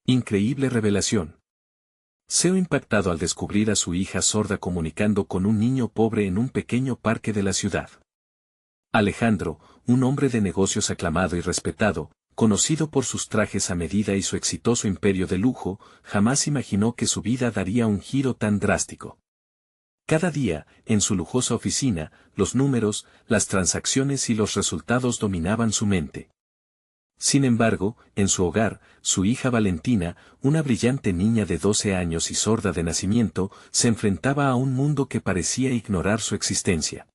Increíble revelación. Seo impactado al descubrir a su hija sorda comunicando con un niño pobre en un pequeño parque de la ciudad. Alejandro, un hombre de negocios aclamado y respetado, conocido por sus trajes a medida y su exitoso imperio de lujo, jamás imaginó que su vida daría un giro tan drástico. Cada día, en su lujosa oficina, los números, las transacciones y los resultados dominaban su mente. Sin embargo, en su hogar, su hija Valentina, una brillante niña de 12 años y sorda de nacimiento, se enfrentaba a un mundo que parecía ignorar su existencia.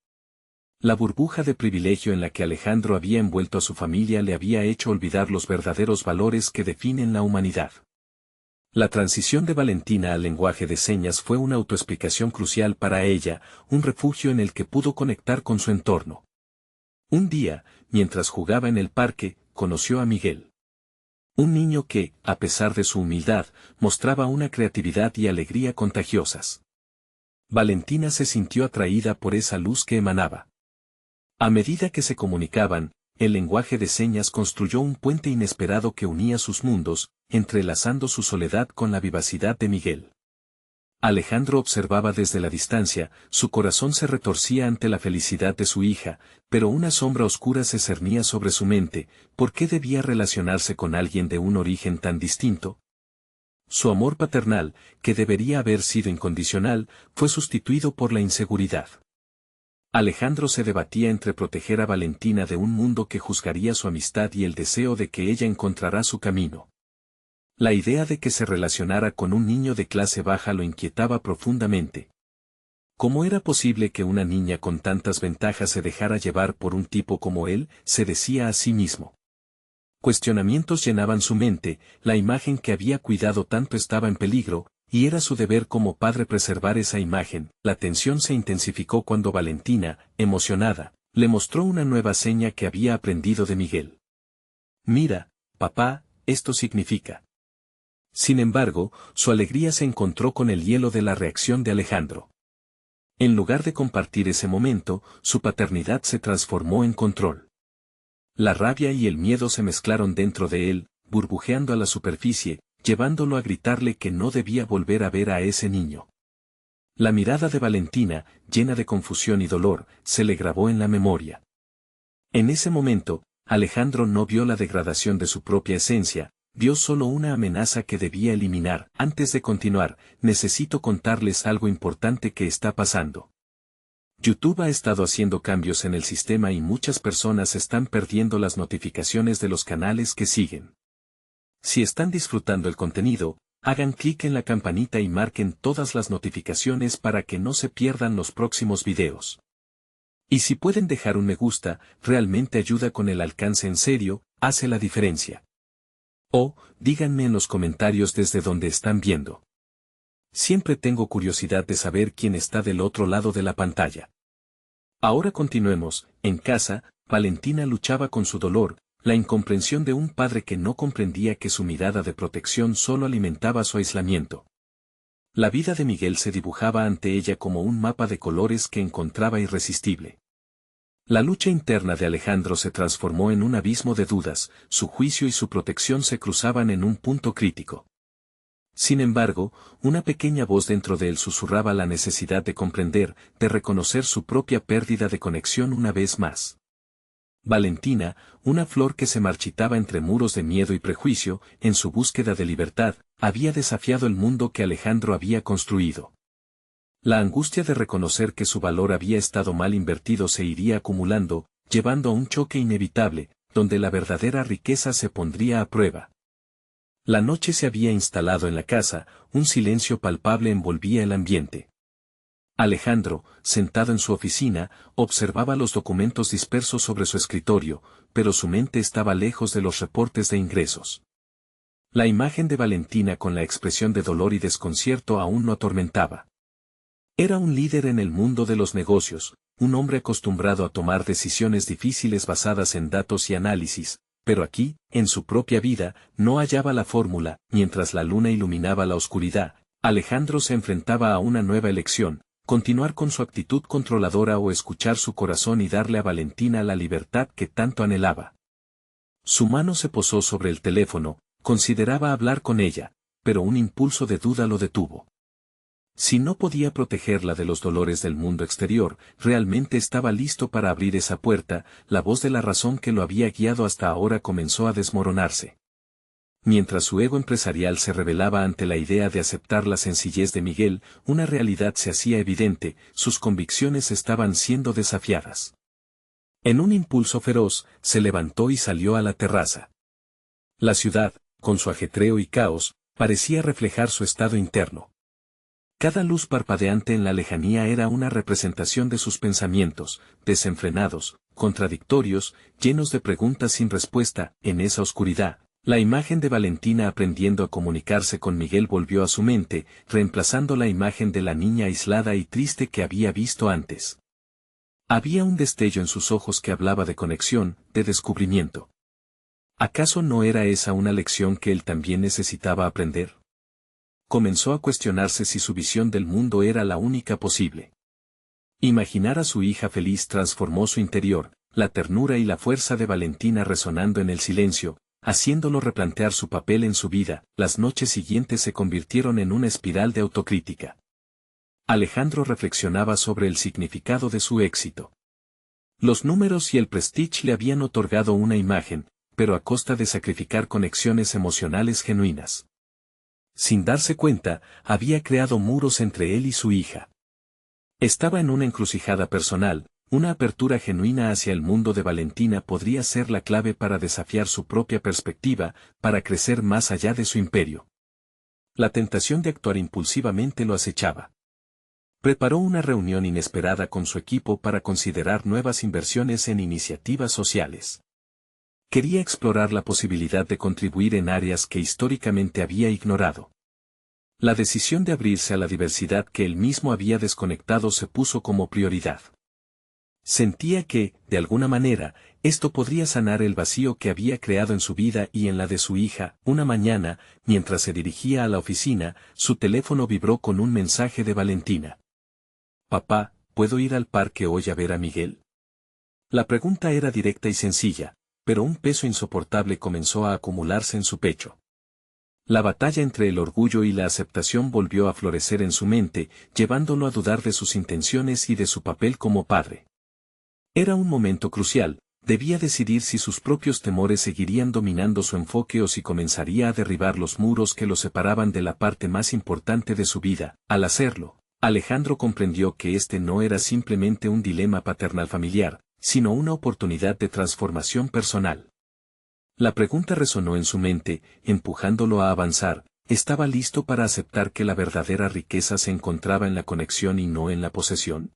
La burbuja de privilegio en la que Alejandro había envuelto a su familia le había hecho olvidar los verdaderos valores que definen la humanidad. La transición de Valentina al lenguaje de señas fue una autoexplicación crucial para ella, un refugio en el que pudo conectar con su entorno. Un día, mientras jugaba en el parque, conoció a Miguel. Un niño que, a pesar de su humildad, mostraba una creatividad y alegría contagiosas. Valentina se sintió atraída por esa luz que emanaba. A medida que se comunicaban, el lenguaje de señas construyó un puente inesperado que unía sus mundos, entrelazando su soledad con la vivacidad de Miguel. Alejandro observaba desde la distancia, su corazón se retorcía ante la felicidad de su hija, pero una sombra oscura se cernía sobre su mente. ¿Por qué debía relacionarse con alguien de un origen tan distinto? Su amor paternal, que debería haber sido incondicional, fue sustituido por la inseguridad. Alejandro se debatía entre proteger a Valentina de un mundo que juzgaría su amistad y el deseo de que ella encontrará su camino. La idea de que se relacionara con un niño de clase baja lo inquietaba profundamente. ¿Cómo era posible que una niña con tantas ventajas se dejara llevar por un tipo como él?, se decía a sí mismo. Cuestionamientos llenaban su mente, la imagen que había cuidado tanto estaba en peligro, y era su deber como padre preservar esa imagen. La tensión se intensificó cuando Valentina, emocionada, le mostró una nueva seña que había aprendido de Miguel. «Mira, papá, esto significa». Sin embargo, su alegría se encontró con el hielo de la reacción de Alejandro. En lugar de compartir ese momento, su paternidad se transformó en control. La rabia y el miedo se mezclaron dentro de él, burbujeando a la superficie, llevándolo a gritarle que no debía volver a ver a ese niño. La mirada de Valentina, llena de confusión y dolor, se le grabó en la memoria. En ese momento, Alejandro no vio la degradación de su propia esencia, vio solo una amenaza que debía eliminar. Antes de continuar, necesito contarles algo importante que está pasando. YouTube ha estado haciendo cambios en el sistema y muchas personas están perdiendo las notificaciones de los canales que siguen. Si están disfrutando el contenido, hagan clic en la campanita y marquen todas las notificaciones para que no se pierdan los próximos videos. Y si pueden dejar un me gusta, realmente ayuda con el alcance en serio, hace la diferencia. O, díganme en los comentarios desde donde están viendo. Siempre tengo curiosidad de saber quién está del otro lado de la pantalla. Ahora continuemos. En casa, Valentina luchaba con su dolor, la incomprensión de un padre que no comprendía que su mirada de protección solo alimentaba su aislamiento. La vida de Miguel se dibujaba ante ella como un mapa de colores que encontraba irresistible. La lucha interna de Alejandro se transformó en un abismo de dudas, su juicio y su protección se cruzaban en un punto crítico. Sin embargo, una pequeña voz dentro de él susurraba la necesidad de comprender, de reconocer su propia pérdida de conexión una vez más. Valentina, una flor que se marchitaba entre muros de miedo y prejuicio, en su búsqueda de libertad, había desafiado el mundo que Alejandro había construido. La angustia de reconocer que su valor había estado mal invertido se iría acumulando, llevando a un choque inevitable, donde la verdadera riqueza se pondría a prueba. La noche se había instalado en la casa, un silencio palpable envolvía el ambiente. Alejandro, sentado en su oficina, observaba los documentos dispersos sobre su escritorio, pero su mente estaba lejos de los reportes de ingresos. La imagen de Valentina con la expresión de dolor y desconcierto aún lo atormentaba. Era un líder en el mundo de los negocios, un hombre acostumbrado a tomar decisiones difíciles basadas en datos y análisis, pero aquí, en su propia vida, no hallaba la fórmula. Mientras la luna iluminaba la oscuridad, Alejandro se enfrentaba a una nueva elección: continuar con su actitud controladora o escuchar su corazón y darle a Valentina la libertad que tanto anhelaba. Su mano se posó sobre el teléfono, Consideraba hablar con ella, pero un impulso de duda lo detuvo. Si no podía protegerla de los dolores del mundo exterior, realmente estaba listo para abrir esa puerta. La voz de la razón que lo había guiado hasta ahora comenzó a desmoronarse. Mientras su ego empresarial se rebelaba ante la idea de aceptar la sencillez de Miguel, una realidad se hacía evidente: sus convicciones estaban siendo desafiadas. En un impulso feroz, se levantó y salió a la terraza. La ciudad, con su ajetreo y caos, parecía reflejar su estado interno. Cada luz parpadeante en la lejanía era una representación de sus pensamientos, desenfrenados, contradictorios, llenos de preguntas sin respuesta. En esa oscuridad, la imagen de Valentina aprendiendo a comunicarse con Miguel volvió a su mente, reemplazando la imagen de la niña aislada y triste que había visto antes. Había un destello en sus ojos que hablaba de conexión, de descubrimiento. ¿Acaso no era esa una lección que él también necesitaba aprender? Comenzó a cuestionarse si su visión del mundo era la única posible. Imaginar a su hija feliz transformó su interior, la ternura y la fuerza de Valentina resonando en el silencio, haciéndolo replantear su papel en su vida. Las noches siguientes se convirtieron en una espiral de autocrítica. Alejandro reflexionaba sobre el significado de su éxito. Los números y el prestige le habían otorgado una imagen, pero a costa de sacrificar conexiones emocionales genuinas. Sin darse cuenta, había creado muros entre él y su hija. Estaba en una encrucijada personal. Una apertura genuina hacia el mundo de Valentina podría ser la clave para desafiar su propia perspectiva, para crecer más allá de su imperio. La tentación de actuar impulsivamente lo acechaba. Preparó una reunión inesperada con su equipo para considerar nuevas inversiones en iniciativas sociales. Quería explorar la posibilidad de contribuir en áreas que históricamente había ignorado. La decisión de abrirse a la diversidad que él mismo había desconectado se puso como prioridad. Sentía que, de alguna manera, esto podría sanar el vacío que había creado en su vida y en la de su hija. Una mañana, mientras se dirigía a la oficina, su teléfono vibró con un mensaje de Valentina. «Papá, ¿puedo ir al parque hoy a ver a Miguel?». La pregunta era directa y sencilla, pero un peso insoportable comenzó a acumularse en su pecho. La batalla entre el orgullo y la aceptación volvió a florecer en su mente, llevándolo a dudar de sus intenciones y de su papel como padre. Era un momento crucial. Debía decidir si sus propios temores seguirían dominando su enfoque o si comenzaría a derribar los muros que lo separaban de la parte más importante de su vida. Al hacerlo, Alejandro comprendió que este no era simplemente un dilema paternal familiar, sino una oportunidad de transformación personal. La pregunta resonó en su mente, empujándolo a avanzar. ¿Estaba listo para aceptar que la verdadera riqueza se encontraba en la conexión y no en la posesión?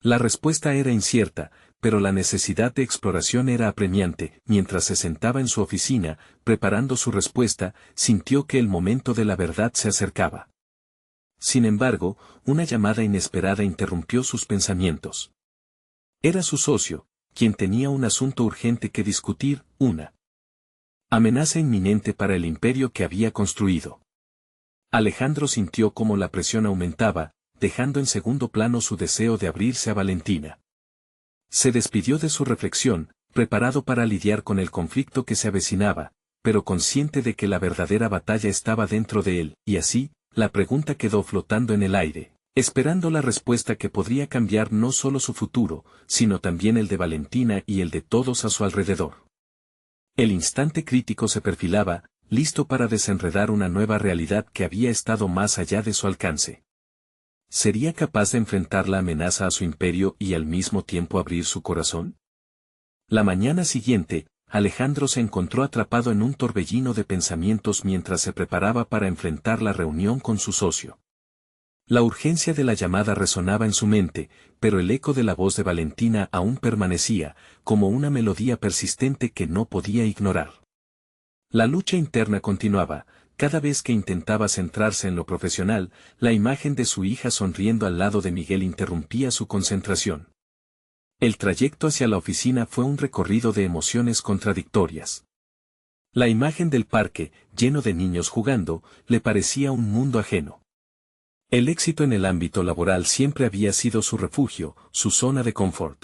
La respuesta era incierta, pero la necesidad de exploración era apremiante. Mientras se sentaba en su oficina, preparando su respuesta, sintió que el momento de la verdad se acercaba. Sin embargo, una llamada inesperada interrumpió sus pensamientos. Era su socio, quien tenía un asunto urgente que discutir, una amenaza inminente para el imperio que había construido. Alejandro sintió cómo la presión aumentaba, dejando en segundo plano su deseo de abrirse a Valentina. Se despidió de su reflexión, preparado para lidiar con el conflicto que se avecinaba, pero consciente de que la verdadera batalla estaba dentro de él, y así, la pregunta quedó flotando en el aire, esperando la respuesta que podría cambiar no solo su futuro, sino también el de Valentina y el de todos a su alrededor. El instante crítico se perfilaba, listo para desenredar una nueva realidad que había estado más allá de su alcance. ¿Sería capaz de enfrentar la amenaza a su imperio y al mismo tiempo abrir su corazón? La mañana siguiente, Alejandro se encontró atrapado en un torbellino de pensamientos mientras se preparaba para enfrentar la reunión con su socio. La urgencia de la llamada resonaba en su mente, pero el eco de la voz de Valentina aún permanecía, como una melodía persistente que no podía ignorar. La lucha interna continuaba. Cada vez que intentaba centrarse en lo profesional, la imagen de su hija sonriendo al lado de Miguel interrumpía su concentración. El trayecto hacia la oficina fue un recorrido de emociones contradictorias. La imagen del parque, lleno de niños jugando, le parecía un mundo ajeno. El éxito en el ámbito laboral siempre había sido su refugio, su zona de confort.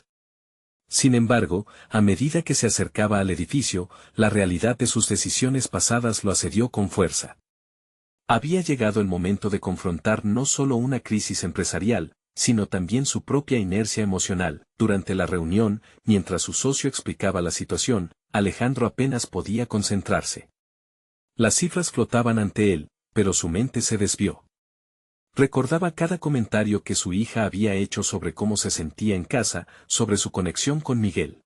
Sin embargo, a medida que se acercaba al edificio, la realidad de sus decisiones pasadas lo asedió con fuerza. Había llegado el momento de confrontar no solo una crisis empresarial, sino también su propia inercia emocional. Durante la reunión, mientras su socio explicaba la situación, Alejandro apenas podía concentrarse. Las cifras flotaban ante él, pero su mente se desvió. Recordaba cada comentario que su hija había hecho sobre cómo se sentía en casa, sobre su conexión con Miguel.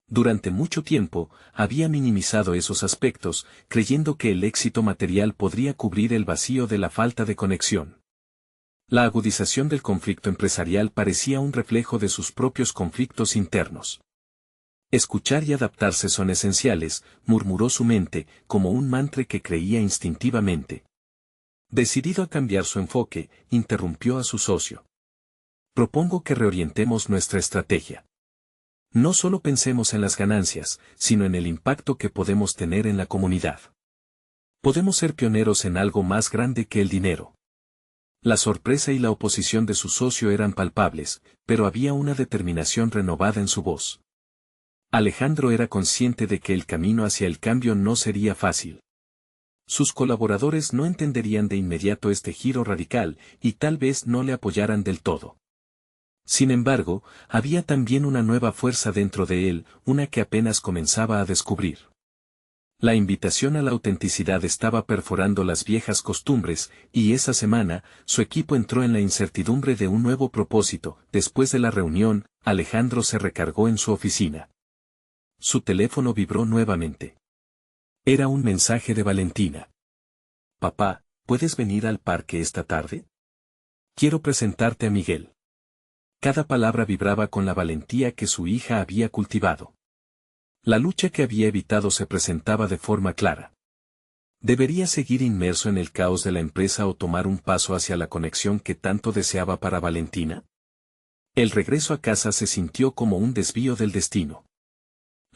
Durante mucho tiempo, había minimizado esos aspectos, creyendo que el éxito material podría cubrir el vacío de la falta de conexión. La agudización del conflicto empresarial parecía un reflejo de sus propios conflictos internos. Escuchar y adaptarse son esenciales, murmuró su mente, como un mantra que creía instintivamente. Decidido a cambiar su enfoque, interrumpió a su socio. Propongo que reorientemos nuestra estrategia. No solo pensemos en las ganancias, sino en el impacto que podemos tener en la comunidad. Podemos ser pioneros en algo más grande que el dinero. La sorpresa y la oposición de su socio eran palpables, pero había una determinación renovada en su voz. Alejandro era consciente de que el camino hacia el cambio no sería fácil. Sus colaboradores no entenderían de inmediato este giro radical, y tal vez no le apoyaran del todo. Sin embargo, había también una nueva fuerza dentro de él, una que apenas comenzaba a descubrir. La invitación a la autenticidad estaba perforando las viejas costumbres, y esa semana, su equipo entró en la incertidumbre de un nuevo propósito. Después de la reunión, Alejandro se recargó en su oficina. Su teléfono vibró nuevamente. Era un mensaje de Valentina. Papá, ¿puedes venir al parque esta tarde? Quiero presentarte a Miguel. Cada palabra vibraba con la valentía que su hija había cultivado. La lucha que había evitado se presentaba de forma clara. ¿Debería seguir inmerso en el caos de la empresa o tomar un paso hacia la conexión que tanto deseaba para Valentina? El regreso a casa se sintió como un desvío del destino.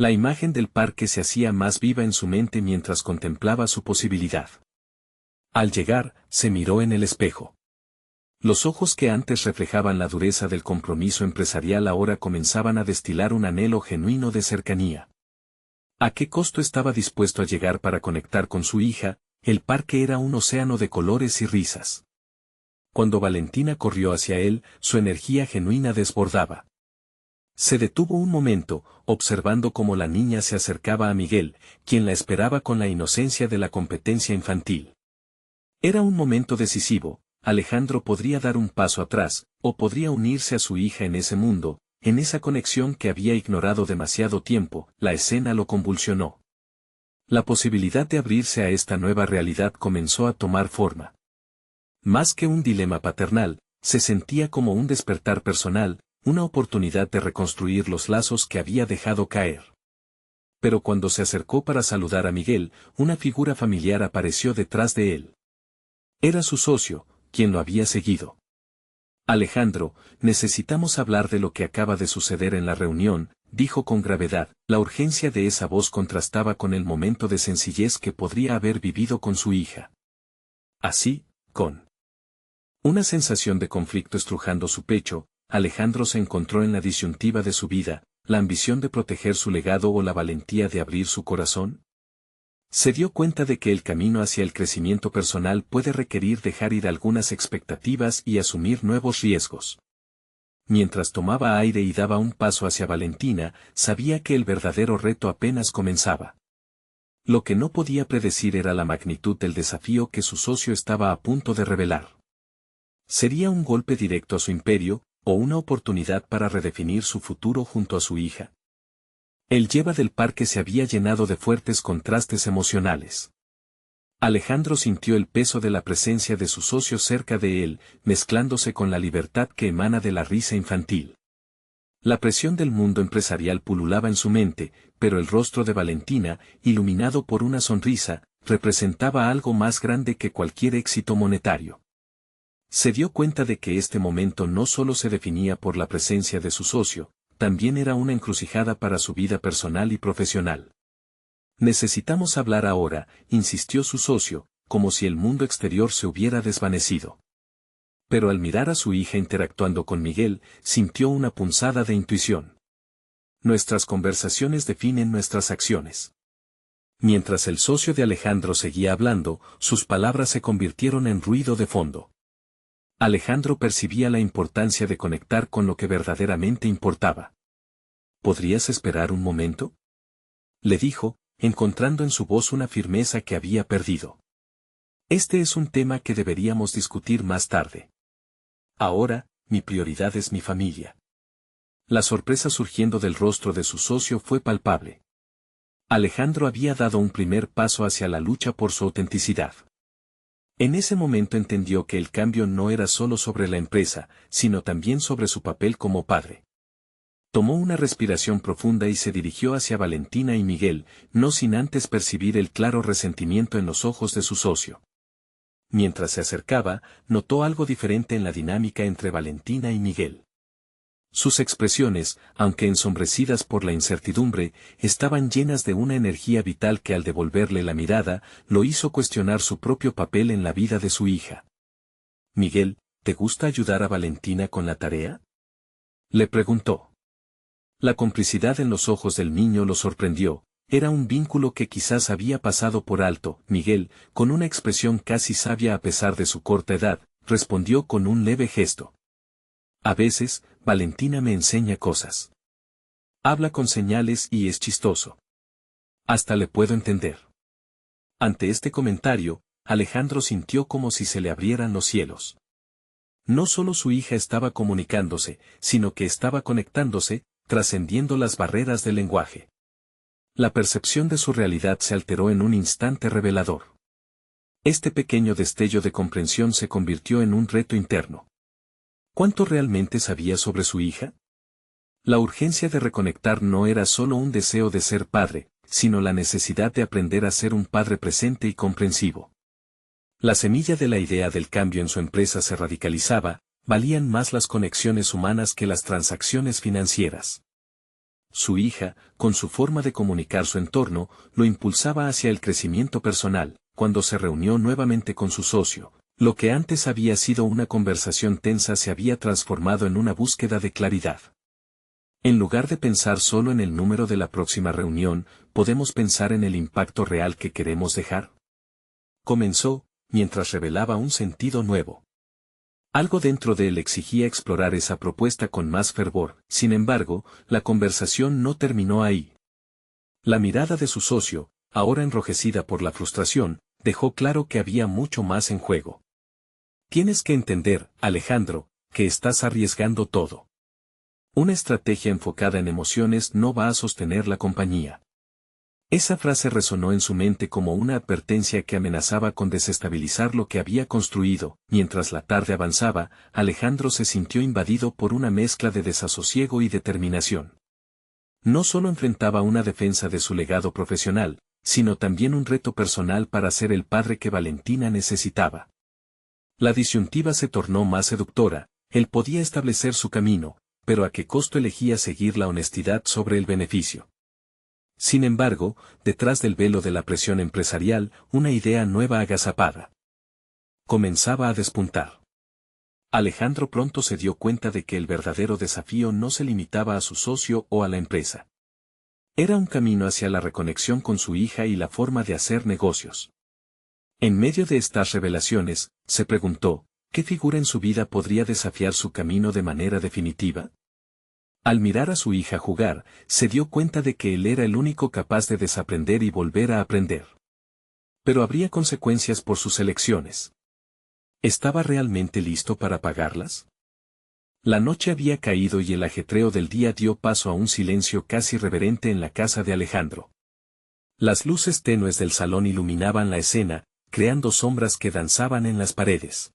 La imagen del parque se hacía más viva en su mente mientras contemplaba su posibilidad. Al llegar, se miró en el espejo. Los ojos que antes reflejaban la dureza del compromiso empresarial ahora comenzaban a destilar un anhelo genuino de cercanía. ¿A qué costo estaba dispuesto a llegar para conectar con su hija? El parque era un océano de colores y risas. Cuando Valentina corrió hacia él, su energía genuina desbordaba. Se detuvo un momento, observando cómo la niña se acercaba a Miguel, quien la esperaba con la inocencia de la competencia infantil. Era un momento decisivo. Alejandro podría dar un paso atrás, o podría unirse a su hija en ese mundo, en esa conexión que había ignorado demasiado tiempo. La escena lo convulsionó. La posibilidad de abrirse a esta nueva realidad comenzó a tomar forma. Más que un dilema paternal, se sentía como un despertar personal, una oportunidad de reconstruir los lazos que había dejado caer. Pero cuando se acercó para saludar a Miguel, una figura familiar apareció detrás de él. Era su socio, quien lo había seguido. Alejandro, necesitamos hablar de lo que acaba de suceder en la reunión, dijo con gravedad. La urgencia de esa voz contrastaba con el momento de sencillez que podría haber vivido con su hija. Así, con una sensación de conflicto estrujando su pecho, Alejandro se encontró en la disyuntiva de su vida, la ambición de proteger su legado o la valentía de abrir su corazón. Se dio cuenta de que el camino hacia el crecimiento personal puede requerir dejar ir algunas expectativas y asumir nuevos riesgos. Mientras tomaba aire y daba un paso hacia Valentina, sabía que el verdadero reto apenas comenzaba. Lo que no podía predecir era la magnitud del desafío que su socio estaba a punto de revelar. ¿Sería un golpe directo a su imperio, o una oportunidad para redefinir su futuro junto a su hija? El lleva del parque se había llenado de fuertes contrastes emocionales. Alejandro sintió el peso de la presencia de su socio cerca de él, mezclándose con la libertad que emana de la risa infantil. La presión del mundo empresarial pululaba en su mente, pero el rostro de Valentina, iluminado por una sonrisa, representaba algo más grande que cualquier éxito monetario. Se dio cuenta de que este momento no solo se definía por la presencia de su socio, también era una encrucijada para su vida personal y profesional. Necesitamos hablar ahora, insistió su socio, como si el mundo exterior se hubiera desvanecido. Pero al mirar a su hija interactuando con Miguel, sintió una punzada de intuición. Nuestras conversaciones definen nuestras acciones. Mientras el socio de Alejandro seguía hablando, sus palabras se convirtieron en ruido de fondo. Alejandro percibía la importancia de conectar con lo que verdaderamente importaba. ¿Podrías esperar un momento?, le dijo, encontrando en su voz una firmeza que había perdido. Este es un tema que deberíamos discutir más tarde. Ahora, mi prioridad es mi familia. La sorpresa surgiendo del rostro de su socio fue palpable. Alejandro había dado un primer paso hacia la lucha por su autenticidad. En ese momento entendió que el cambio no era solo sobre la empresa, sino también sobre su papel como padre. Tomó una respiración profunda y se dirigió hacia Valentina y Miguel, no sin antes percibir el claro resentimiento en los ojos de su socio. Mientras se acercaba, notó algo diferente en la dinámica entre Valentina y Miguel. Sus expresiones, aunque ensombrecidas por la incertidumbre, estaban llenas de una energía vital que al devolverle la mirada, lo hizo cuestionar su propio papel en la vida de su hija. «Miguel, ¿te gusta ayudar a Valentina con la tarea?», le preguntó. La complicidad en los ojos del niño lo sorprendió. Era un vínculo que quizás había pasado por alto. Miguel, con una expresión casi sabia a pesar de su corta edad, respondió con un leve gesto. «A veces, Valentina me enseña cosas. Habla con señales y es chistoso. Hasta le puedo entender». Ante este comentario, Alejandro sintió como si se le abrieran los cielos. No solo su hija estaba comunicándose, sino que estaba conectándose, trascendiendo las barreras del lenguaje. La percepción de su realidad se alteró en un instante revelador. Este pequeño destello de comprensión se convirtió en un reto interno. ¿Cuánto realmente sabía sobre su hija? La urgencia de reconectar no era solo un deseo de ser padre, sino la necesidad de aprender a ser un padre presente y comprensivo. La semilla de la idea del cambio en su empresa se radicalizaba, valían más las conexiones humanas que las transacciones financieras. Su hija, con su forma de comunicar su entorno, lo impulsaba hacia el crecimiento personal. Cuando se reunió nuevamente con su socio, lo que antes había sido una conversación tensa se había transformado en una búsqueda de claridad. En lugar de pensar solo en el número de la próxima reunión, ¿podemos pensar en el impacto real que queremos dejar?, comenzó, mientras revelaba un sentido nuevo. Algo dentro de él exigía explorar esa propuesta con más fervor. Sin embargo, la conversación no terminó ahí. La mirada de su socio, ahora enrojecida por la frustración, dejó claro que había mucho más en juego. «Tienes que entender, Alejandro, que estás arriesgando todo. Una estrategia enfocada en emociones no va a sostener la compañía». Esa frase resonó en su mente como una advertencia que amenazaba con desestabilizar lo que había construido. Mientras la tarde avanzaba, Alejandro se sintió invadido por una mezcla de desasosiego y determinación. No solo enfrentaba una defensa de su legado profesional, sino también un reto personal para ser el padre que Valentina necesitaba. La disyuntiva se tornó más seductora. Él podía establecer su camino, pero ¿a qué costo elegía seguir la honestidad sobre el beneficio? Sin embargo, detrás del velo de la presión empresarial, una idea nueva agazapada comenzaba a despuntar. Alejandro pronto se dio cuenta de que el verdadero desafío no se limitaba a su socio o a la empresa. Era un camino hacia la reconexión con su hija y la forma de hacer negocios. En medio de estas revelaciones, se preguntó, ¿qué figura en su vida podría desafiar su camino de manera definitiva? Al mirar a su hija jugar, se dio cuenta de que él era el único capaz de desaprender y volver a aprender. Pero habría consecuencias por sus elecciones. ¿Estaba realmente listo para pagarlas? La noche había caído y el ajetreo del día dio paso a un silencio casi reverente en la casa de Alejandro. Las luces tenues del salón iluminaban la escena, creando sombras que danzaban en las paredes.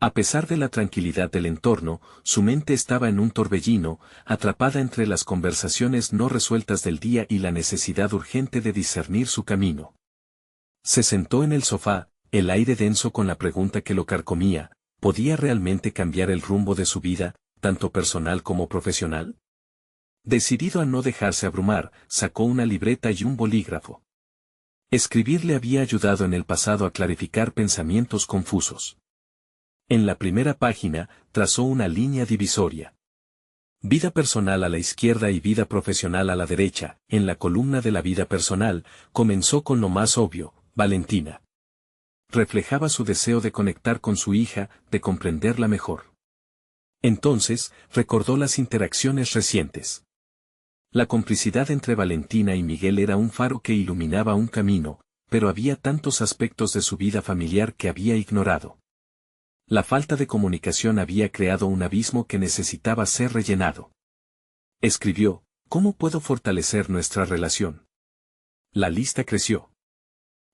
A pesar de la tranquilidad del entorno, su mente estaba en un torbellino, atrapada entre las conversaciones no resueltas del día y la necesidad urgente de discernir su camino. Se sentó en el sofá, el aire denso con la pregunta que lo carcomía, ¿podía realmente cambiar el rumbo de su vida, tanto personal como profesional? Decidido a no dejarse abrumar, sacó una libreta y un bolígrafo. Escribir le había ayudado en el pasado a clarificar pensamientos confusos. En la primera página, trazó una línea divisoria. Vida personal a la izquierda y vida profesional a la derecha. En la columna de la vida personal, comenzó con lo más obvio, Valentina. Reflejaba su deseo de conectar con su hija, de comprenderla mejor. Entonces, recordó las interacciones recientes. La complicidad entre Valentina y Miguel era un faro que iluminaba un camino, pero había tantos aspectos de su vida familiar que había ignorado. La falta de comunicación había creado un abismo que necesitaba ser rellenado. Escribió, ¿cómo puedo fortalecer nuestra relación? La lista creció.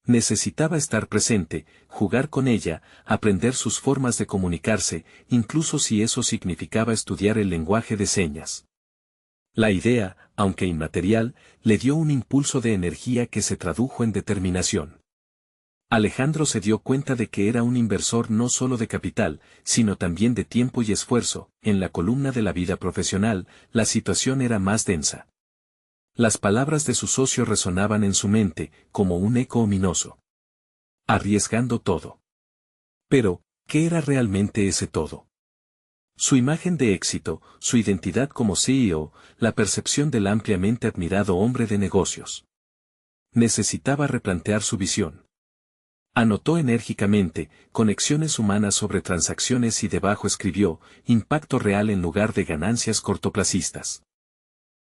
Necesitaba estar presente, jugar con ella, aprender sus formas de comunicarse, incluso si eso significaba estudiar el lenguaje de señas. La idea, aunque inmaterial, le dio un impulso de energía que se tradujo en determinación. Alejandro se dio cuenta de que era un inversor no solo de capital, sino también de tiempo y esfuerzo. En la columna de la vida profesional, la situación era más densa. Las palabras de su socio resonaban en su mente, como un eco ominoso. Arriesgando todo. Pero, ¿qué era realmente ese todo? Su imagen de éxito, su identidad como CEO, la percepción del ampliamente admirado hombre de negocios. Necesitaba replantear su visión. Anotó enérgicamente, conexiones humanas sobre transacciones y debajo escribió, impacto real en lugar de ganancias cortoplacistas.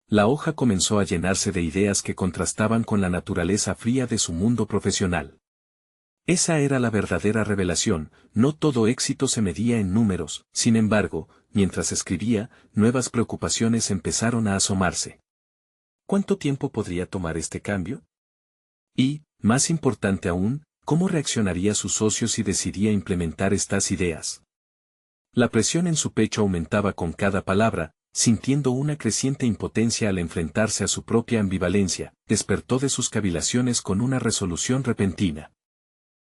La hoja comenzó a llenarse de ideas que contrastaban con la naturaleza fría de su mundo profesional. Esa era la verdadera revelación, no todo éxito se medía en números, sin embargo, mientras escribía, nuevas preocupaciones empezaron a asomarse. ¿Cuánto tiempo podría tomar este cambio? Y, más importante aún, ¿cómo reaccionaría su socio si decidía implementar estas ideas? La presión en su pecho aumentaba con cada palabra, sintiendo una creciente impotencia al enfrentarse a su propia ambivalencia, despertó de sus cavilaciones con una resolución repentina.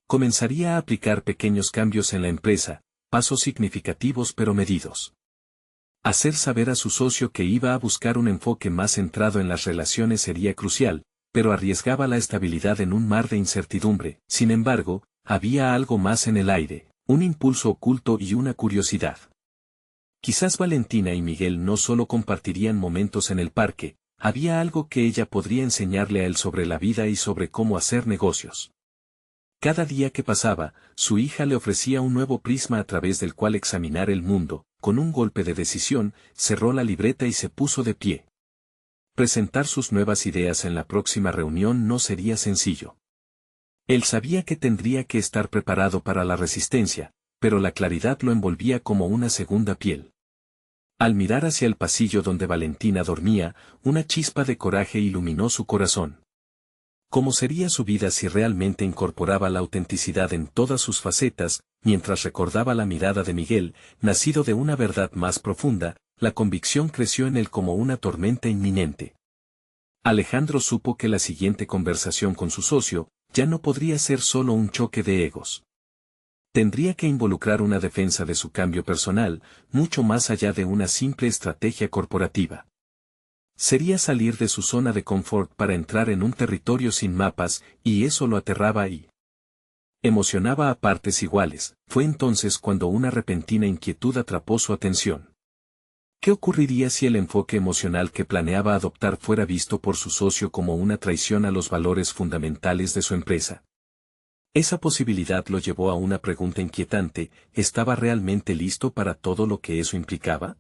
Comenzaría a aplicar pequeños cambios en la empresa, pasos significativos pero medidos. Hacer saber a su socio que iba a buscar un enfoque más centrado en las relaciones sería crucial, pero arriesgaba la estabilidad en un mar de incertidumbre. Sin embargo, había algo más en el aire, un impulso oculto y una curiosidad. Quizás Valentina y Miguel no solo compartirían momentos en el parque, había algo que ella podría enseñarle a él sobre la vida y sobre cómo hacer negocios. Cada día que pasaba, su hija le ofrecía un nuevo prisma a través del cual examinar el mundo. Con un golpe de decisión, cerró la libreta y se puso de pie. Presentar sus nuevas ideas en la próxima reunión no sería sencillo. Él sabía que tendría que estar preparado para la resistencia, pero la claridad lo envolvía como una segunda piel. Al mirar hacia el pasillo donde Valentina dormía, una chispa de coraje iluminó su corazón. ¿Cómo sería su vida si realmente incorporaba la autenticidad en todas sus facetas? Mientras recordaba la mirada de Miguel, nacido de una verdad más profunda, la convicción creció en él como una tormenta inminente. Alejandro supo que la siguiente conversación con su socio, ya no podría ser solo un choque de egos. Tendría que involucrar una defensa de su cambio personal, mucho más allá de una simple estrategia corporativa. Sería salir de su zona de confort para entrar en un territorio sin mapas, y eso lo aterraba y emocionaba a partes iguales. Fue entonces cuando una repentina inquietud atrapó su atención. ¿Qué ocurriría si el enfoque emocional que planeaba adoptar fuera visto por su socio como una traición a los valores fundamentales de su empresa? Esa posibilidad lo llevó a una pregunta inquietante: ¿estaba realmente listo para todo lo que eso implicaba?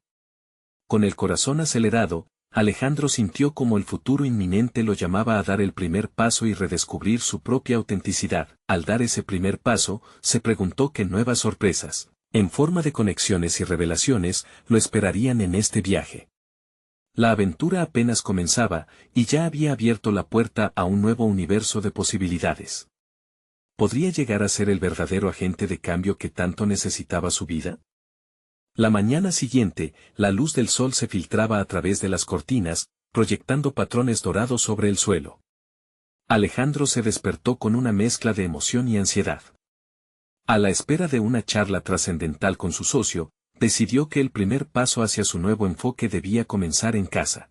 Con el corazón acelerado, Alejandro sintió como el futuro inminente lo llamaba a dar el primer paso y redescubrir su propia autenticidad. Al dar ese primer paso, se preguntó qué nuevas sorpresas, en forma de conexiones y revelaciones, lo esperarían en este viaje. La aventura apenas comenzaba, y ya había abierto la puerta a un nuevo universo de posibilidades. ¿Podría llegar a ser el verdadero agente de cambio que tanto necesitaba su vida? La mañana siguiente, la luz del sol se filtraba a través de las cortinas, proyectando patrones dorados sobre el suelo. Alejandro se despertó con una mezcla de emoción y ansiedad. A la espera de una charla trascendental con su socio, decidió que el primer paso hacia su nuevo enfoque debía comenzar en casa.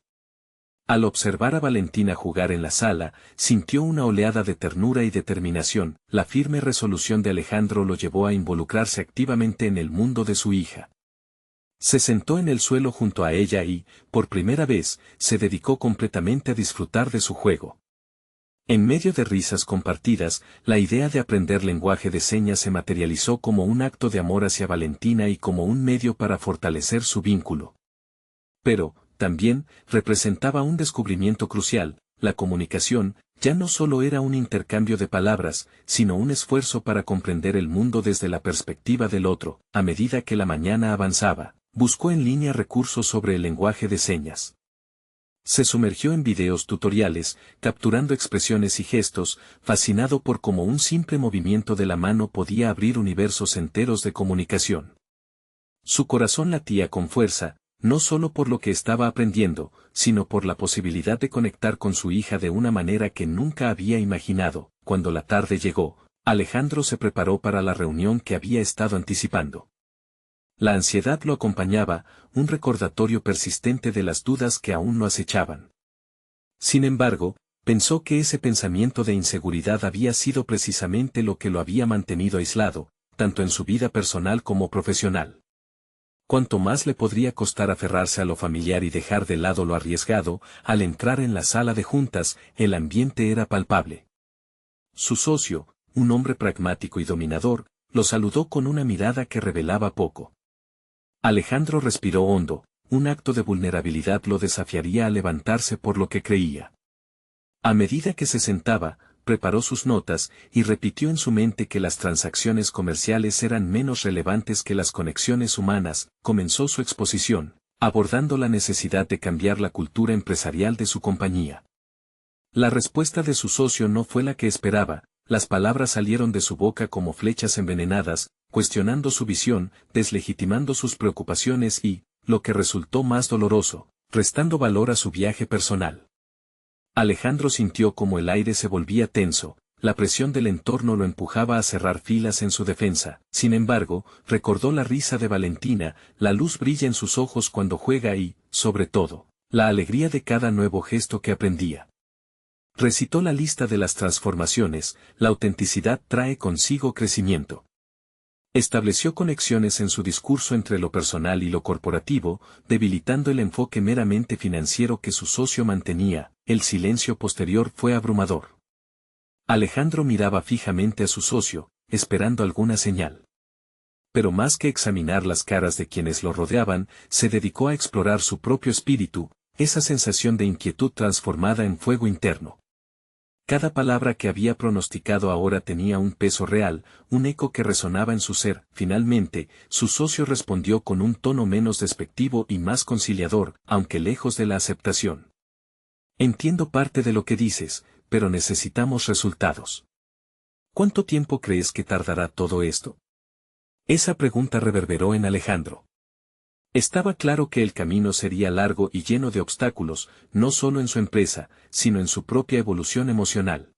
Al observar a Valentina jugar en la sala, sintió una oleada de ternura y determinación. La firme resolución de Alejandro lo llevó a involucrarse activamente en el mundo de su hija. Se sentó en el suelo junto a ella y, por primera vez, se dedicó completamente a disfrutar de su juego. En medio de risas compartidas, la idea de aprender lenguaje de señas se materializó como un acto de amor hacia Valentina y como un medio para fortalecer su vínculo. Pero, también, representaba un descubrimiento crucial: la comunicación ya no solo era un intercambio de palabras, sino un esfuerzo para comprender el mundo desde la perspectiva del otro. A medida que la mañana avanzaba, buscó en línea recursos sobre el lenguaje de señas. Se sumergió en videos tutoriales, capturando expresiones y gestos, fascinado por cómo un simple movimiento de la mano podía abrir universos enteros de comunicación. Su corazón latía con fuerza, no solo por lo que estaba aprendiendo, sino por la posibilidad de conectar con su hija de una manera que nunca había imaginado. Cuando la tarde llegó, Alejandro se preparó para la reunión que había estado anticipando. La ansiedad lo acompañaba, un recordatorio persistente de las dudas que aún lo acechaban. Sin embargo, pensó que ese pensamiento de inseguridad había sido precisamente lo que lo había mantenido aislado, tanto en su vida personal como profesional. Cuanto más le podría costar aferrarse a lo familiar y dejar de lado lo arriesgado. Al entrar en la sala de juntas, el ambiente era palpable. Su socio, un hombre pragmático y dominador, lo saludó con una mirada que revelaba poco. Alejandro respiró hondo, un acto de vulnerabilidad lo desafiaría a levantarse por lo que creía. A medida que se sentaba, preparó sus notas y repitió en su mente que las transacciones comerciales eran menos relevantes que las conexiones humanas. Comenzó su exposición, abordando la necesidad de cambiar la cultura empresarial de su compañía. La respuesta de su socio no fue la que esperaba. Las palabras salieron de su boca como flechas envenenadas, cuestionando su visión, deslegitimando sus preocupaciones y, lo que resultó más doloroso, restando valor a su viaje personal. Alejandro sintió como el aire se volvía tenso, la presión del entorno lo empujaba a cerrar filas en su defensa. Sin embargo, recordó la risa de Valentina, la luz brilla en sus ojos cuando juega y, sobre todo, la alegría de cada nuevo gesto que aprendía. Recitó la lista de las transformaciones. La autenticidad trae consigo crecimiento. Estableció conexiones en su discurso entre lo personal y lo corporativo, debilitando el enfoque meramente financiero que su socio mantenía. El silencio posterior fue abrumador. Alejandro miraba fijamente a su socio, esperando alguna señal. Pero más que examinar las caras de quienes lo rodeaban, se dedicó a explorar su propio espíritu, esa sensación de inquietud transformada en fuego interno. Cada palabra que había pronosticado ahora tenía un peso real, un eco que resonaba en su ser. Finalmente, su socio respondió con un tono menos despectivo y más conciliador, aunque lejos de la aceptación. Entiendo parte de lo que dices, pero necesitamos resultados. ¿Cuánto tiempo crees que tardará todo esto? Esa pregunta reverberó en Alejandro. Estaba claro que el camino sería largo y lleno de obstáculos, no solo en su empresa, sino en su propia evolución emocional.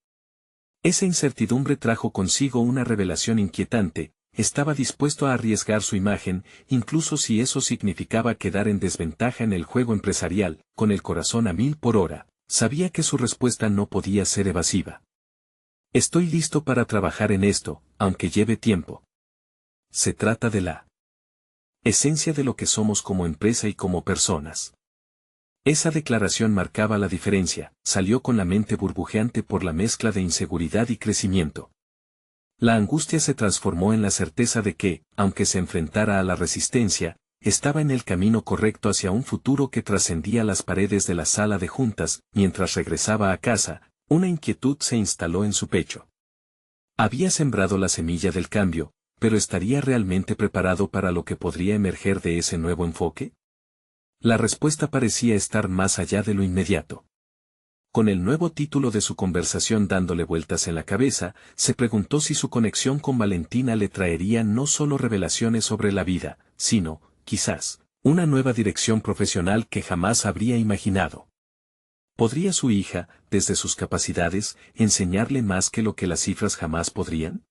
Esa incertidumbre trajo consigo una revelación inquietante. Estaba dispuesto a arriesgar su imagen, incluso si eso significaba quedar en desventaja en el juego empresarial. Con el corazón a 1000 por hora, sabía que su respuesta no podía ser evasiva. Estoy listo para trabajar en esto, aunque lleve tiempo. Se trata de la esencia de lo que somos como empresa y como personas. Esa declaración marcaba la diferencia. Salió con la mente burbujeante por la mezcla de inseguridad y crecimiento. La angustia se transformó en la certeza de que, aunque se enfrentara a la resistencia, estaba en el camino correcto hacia un futuro que trascendía las paredes de la sala de juntas. Mientras regresaba a casa, una inquietud se instaló en su pecho. Había sembrado la semilla del cambio, pero ¿estaría realmente preparado para lo que podría emerger de ese nuevo enfoque? La respuesta parecía estar más allá de lo inmediato. Con el nuevo título de su conversación dándole vueltas en la cabeza, se preguntó si su conexión con Valentina le traería no solo revelaciones sobre la vida, sino, quizás, una nueva dirección profesional que jamás habría imaginado. ¿Podría su hija, desde sus capacidades, enseñarle más que lo que las cifras jamás podrían?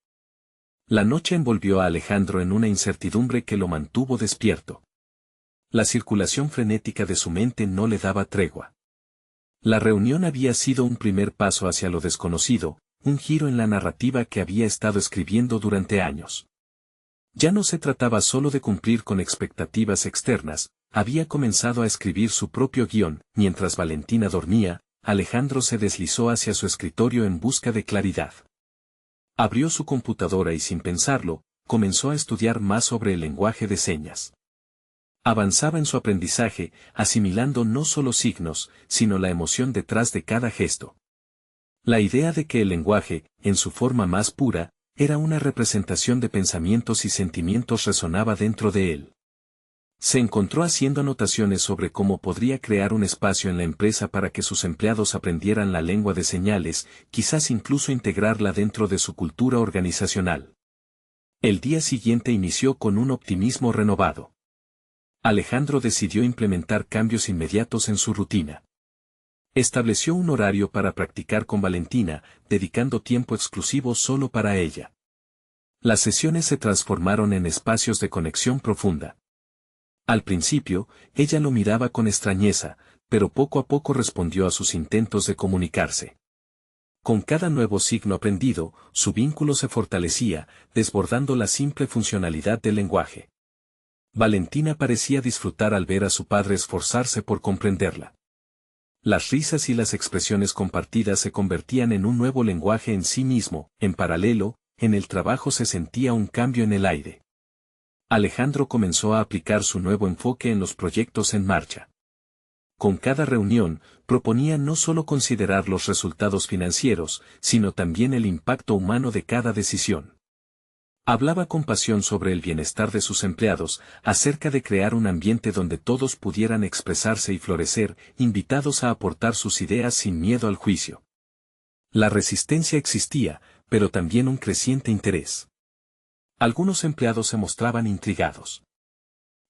La noche envolvió a Alejandro en una incertidumbre que lo mantuvo despierto. La circulación frenética de su mente no le daba tregua. La reunión había sido un primer paso hacia lo desconocido, un giro en la narrativa que había estado escribiendo durante años. Ya no se trataba solo de cumplir con expectativas externas, había comenzado a escribir su propio guión. Mientras Valentina dormía, Alejandro se deslizó hacia su escritorio en busca de claridad. Abrió su computadora y sin pensarlo, comenzó a estudiar más sobre el lenguaje de señas. Avanzaba en su aprendizaje, asimilando no solo signos, sino la emoción detrás de cada gesto. La idea de que el lenguaje, en su forma más pura, era una representación de pensamientos y sentimientos resonaba dentro de él. Se encontró haciendo anotaciones sobre cómo podría crear un espacio en la empresa para que sus empleados aprendieran la lengua de señales, quizás incluso integrarla dentro de su cultura organizacional. El día siguiente inició con un optimismo renovado. Alejandro decidió implementar cambios inmediatos en su rutina. Estableció un horario para practicar con Valentina, dedicando tiempo exclusivo solo para ella. Las sesiones se transformaron en espacios de conexión profunda. Al principio, ella lo miraba con extrañeza, pero poco a poco respondió a sus intentos de comunicarse. Con cada nuevo signo aprendido, su vínculo se fortalecía, desbordando la simple funcionalidad del lenguaje. Valentina parecía disfrutar al ver a su padre esforzarse por comprenderla. Las risas y las expresiones compartidas se convertían en un nuevo lenguaje en sí mismo. En paralelo, en el trabajo se sentía un cambio en el aire. Alejandro comenzó a aplicar su nuevo enfoque en los proyectos en marcha. Con cada reunión, proponía no solo considerar los resultados financieros, sino también el impacto humano de cada decisión. Hablaba con pasión sobre el bienestar de sus empleados, acerca de crear un ambiente donde todos pudieran expresarse y florecer, invitados a aportar sus ideas sin miedo al juicio. La resistencia existía, pero también un creciente interés. Algunos empleados se mostraban intrigados.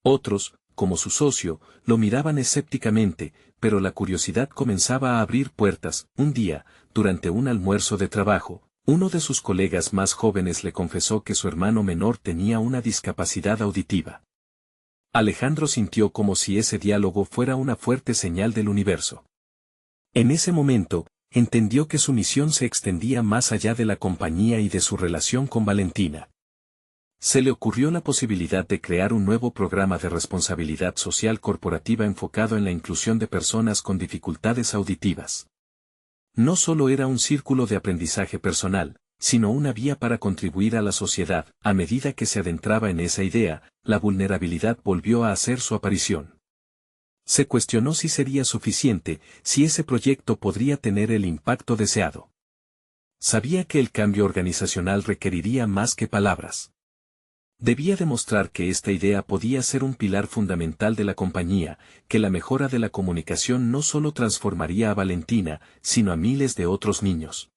Otros, como su socio, lo miraban escépticamente, pero la curiosidad comenzaba a abrir puertas. Un día, durante un almuerzo de trabajo, uno de sus colegas más jóvenes le confesó que su hermano menor tenía una discapacidad auditiva. Alejandro sintió como si ese diálogo fuera una fuerte señal del universo. En ese momento, entendió que su misión se extendía más allá de la compañía y de su relación con Valentina. Se le ocurrió la posibilidad de crear un nuevo programa de responsabilidad social corporativa enfocado en la inclusión de personas con dificultades auditivas. No solo era un círculo de aprendizaje personal, sino una vía para contribuir a la sociedad. A medida que se adentraba en esa idea, la vulnerabilidad volvió a hacer su aparición. Se cuestionó si sería suficiente, si ese proyecto podría tener el impacto deseado. Sabía que el cambio organizacional requeriría más que palabras. Debía demostrar que esta idea podía ser un pilar fundamental de la compañía, que la mejora de la comunicación no solo transformaría a Valentina, sino a miles de otros niños.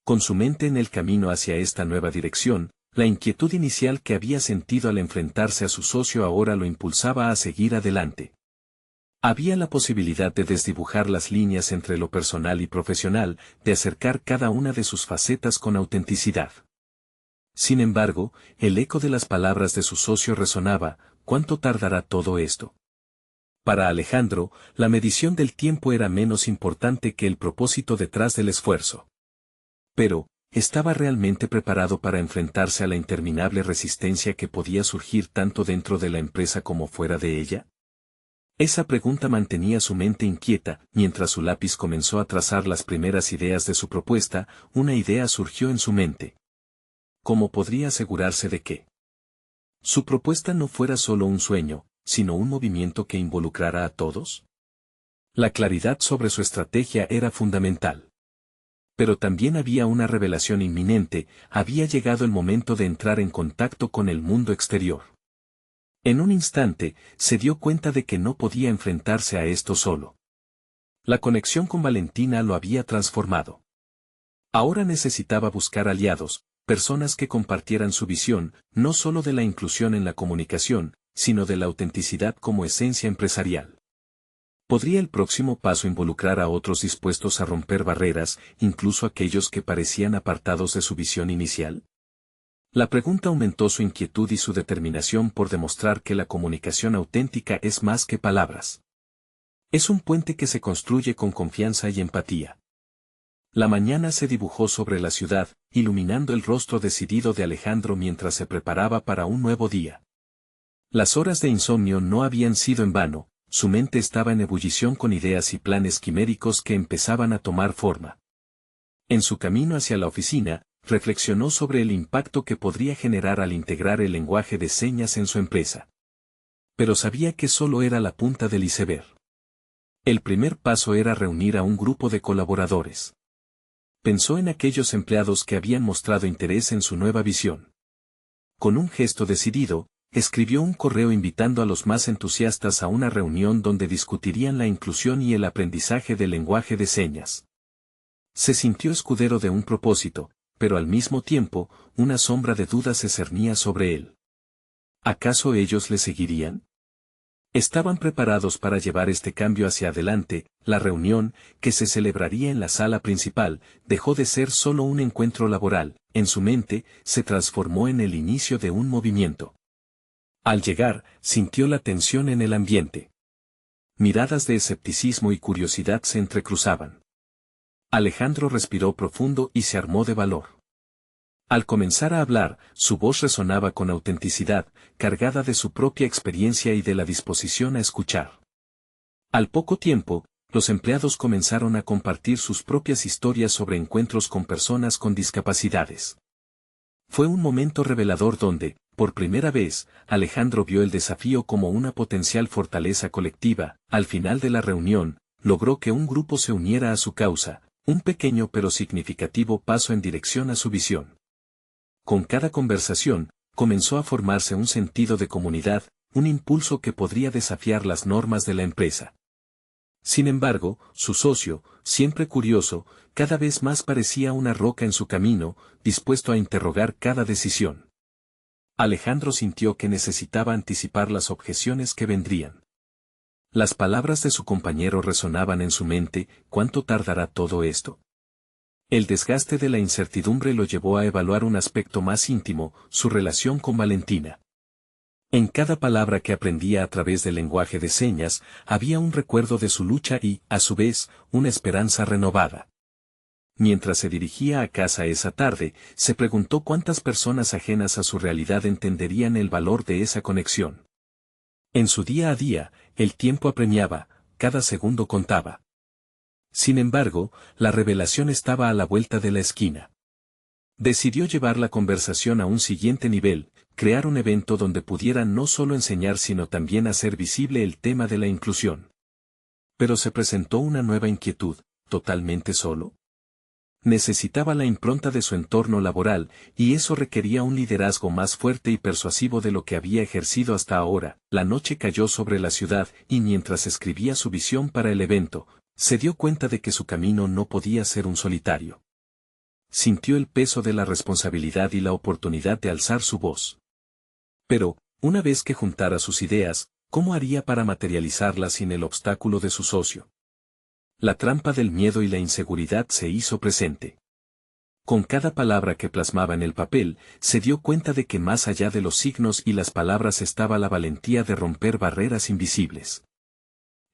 Con su mente en el camino hacia esta nueva dirección, la inquietud inicial que había sentido al enfrentarse a su socio ahora lo impulsaba a seguir adelante. Había la posibilidad de desdibujar las líneas entre lo personal y profesional, de acercar cada una de sus facetas con autenticidad. Sin embargo, el eco de las palabras de su socio resonaba: ¿cuánto tardará todo esto? Para Alejandro, la medición del tiempo era menos importante que el propósito detrás del esfuerzo. Pero, ¿estaba realmente preparado para enfrentarse a la interminable resistencia que podía surgir tanto dentro de la empresa como fuera de ella? Esa pregunta mantenía su mente inquieta. Mientras su lápiz comenzó a trazar las primeras ideas de su propuesta, una idea surgió en su mente. ¿Cómo podría asegurarse de que su propuesta no fuera solo un sueño, sino un movimiento que involucrara a todos? La claridad sobre su estrategia era fundamental. Pero también había una revelación inminente: había llegado el momento de entrar en contacto con el mundo exterior. En un instante, se dio cuenta de que no podía enfrentarse a esto solo. La conexión con Valentina lo había transformado. Ahora necesitaba buscar aliados, personas que compartieran su visión, no solo de la inclusión en la comunicación, sino de la autenticidad como esencia empresarial. ¿Podría el próximo paso involucrar a otros dispuestos a romper barreras, incluso aquellos que parecían apartados de su visión inicial? La pregunta aumentó su inquietud y su determinación por demostrar que la comunicación auténtica es más que palabras. Es un puente que se construye con confianza y empatía. La mañana se dibujó sobre la ciudad, iluminando el rostro decidido de Alejandro mientras se preparaba para un nuevo día. Las horas de insomnio no habían sido en vano, su mente estaba en ebullición con ideas y planes quiméricos que empezaban a tomar forma. En su camino hacia la oficina, reflexionó sobre el impacto que podría generar al integrar el lenguaje de señas en su empresa. Pero sabía que solo era la punta del iceberg. El primer paso era reunir a un grupo de colaboradores. Pensó en aquellos empleados que habían mostrado interés en su nueva visión. Con un gesto decidido, escribió un correo invitando a los más entusiastas a una reunión donde discutirían la inclusión y el aprendizaje del lenguaje de señas. Se sintió escudero de un propósito, pero al mismo tiempo, una sombra de duda se cernía sobre él. ¿Acaso ellos le seguirían? Estaban preparados para llevar este cambio hacia adelante. La reunión, que se celebraría en la sala principal, dejó de ser solo un encuentro laboral, en su mente, se transformó en el inicio de un movimiento. Al llegar, sintió la tensión en el ambiente. Miradas de escepticismo y curiosidad se entrecruzaban. Alejandro respiró profundo y se armó de valor. Al comenzar a hablar, su voz resonaba con autenticidad, cargada de su propia experiencia y de la disposición a escuchar. Al poco tiempo, los empleados comenzaron a compartir sus propias historias sobre encuentros con personas con discapacidades. Fue un momento revelador donde, por primera vez, Alejandro vio el desafío como una potencial fortaleza colectiva. Al final de la reunión, logró que un grupo se uniera a su causa, un pequeño pero significativo paso en dirección a su visión. Con cada conversación, comenzó a formarse un sentido de comunidad, un impulso que podría desafiar las normas de la empresa. Sin embargo, su socio, siempre curioso, cada vez más parecía una roca en su camino, dispuesto a interrogar cada decisión. Alejandro sintió que necesitaba anticipar las objeciones que vendrían. Las palabras de su compañero resonaban en su mente. ¿Cuánto tardará todo esto? El desgaste de la incertidumbre lo llevó a evaluar un aspecto más íntimo, su relación con Valentina. En cada palabra que aprendía a través del lenguaje de señas, había un recuerdo de su lucha y, a su vez, una esperanza renovada. Mientras se dirigía a casa esa tarde, se preguntó cuántas personas ajenas a su realidad entenderían el valor de esa conexión. En su día a día, el tiempo apremiaba, cada segundo contaba. Sin embargo, la revelación estaba a la vuelta de la esquina. Decidió llevar la conversación a un siguiente nivel, crear un evento donde pudieran no solo enseñar sino también hacer visible el tema de la inclusión. Pero se presentó una nueva inquietud. ¿Totalmente solo? Necesitaba la impronta de su entorno laboral, y eso requería un liderazgo más fuerte y persuasivo de lo que había ejercido hasta ahora. La noche cayó sobre la ciudad, y mientras escribía su visión para el evento, se dio cuenta de que su camino no podía ser un solitario. Sintió el peso de la responsabilidad y la oportunidad de alzar su voz. Pero, una vez que juntara sus ideas, ¿cómo haría para materializarlas sin el obstáculo de su socio? La trampa del miedo y la inseguridad se hizo presente. Con cada palabra que plasmaba en el papel, se dio cuenta de que más allá de los signos y las palabras estaba la valentía de romper barreras invisibles.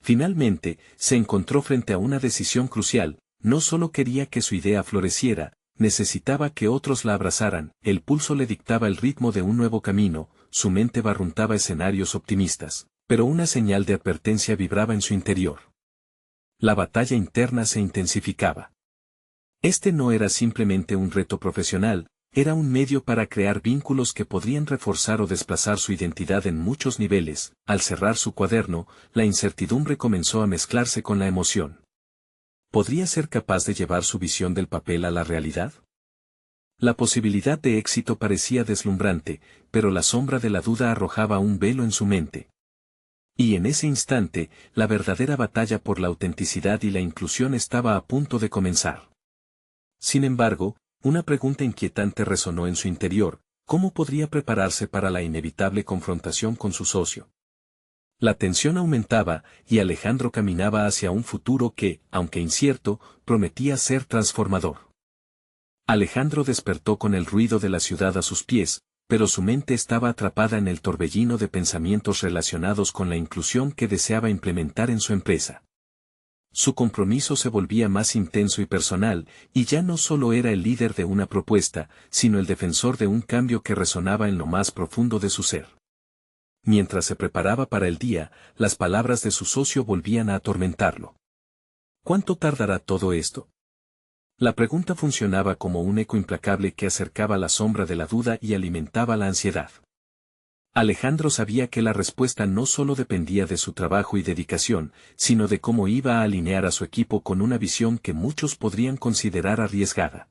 Finalmente, se encontró frente a una decisión crucial. No solo quería que su idea floreciera, necesitaba que otros la abrazaran. El pulso le dictaba el ritmo de un nuevo camino, su mente barruntaba escenarios optimistas, pero una señal de advertencia vibraba en su interior. La batalla interna se intensificaba. Este no era simplemente un reto profesional, era un medio para crear vínculos que podrían reforzar o desplazar su identidad en muchos niveles. Al cerrar su cuaderno, la incertidumbre comenzó a mezclarse con la emoción. ¿Podría ser capaz de llevar su visión del papel a la realidad? La posibilidad de éxito parecía deslumbrante, pero la sombra de la duda arrojaba un velo en su mente. Y en ese instante, la verdadera batalla por la autenticidad y la inclusión estaba a punto de comenzar. Sin embargo, una pregunta inquietante resonó en su interior: ¿cómo podría prepararse para la inevitable confrontación con su socio? La tensión aumentaba, y Alejandro caminaba hacia un futuro que, aunque incierto, prometía ser transformador. Alejandro despertó con el ruido de la ciudad a sus pies, pero su mente estaba atrapada en el torbellino de pensamientos relacionados con la inclusión que deseaba implementar en su empresa. Su compromiso se volvía más intenso y personal, y ya no solo era el líder de una propuesta, sino el defensor de un cambio que resonaba en lo más profundo de su ser. Mientras se preparaba para el día, las palabras de su socio volvían a atormentarlo. ¿Cuánto tardará todo esto? La pregunta funcionaba como un eco implacable que acercaba la sombra de la duda y alimentaba la ansiedad. Alejandro sabía que la respuesta no solo dependía de su trabajo y dedicación, sino de cómo iba a alinear a su equipo con una visión que muchos podrían considerar arriesgada.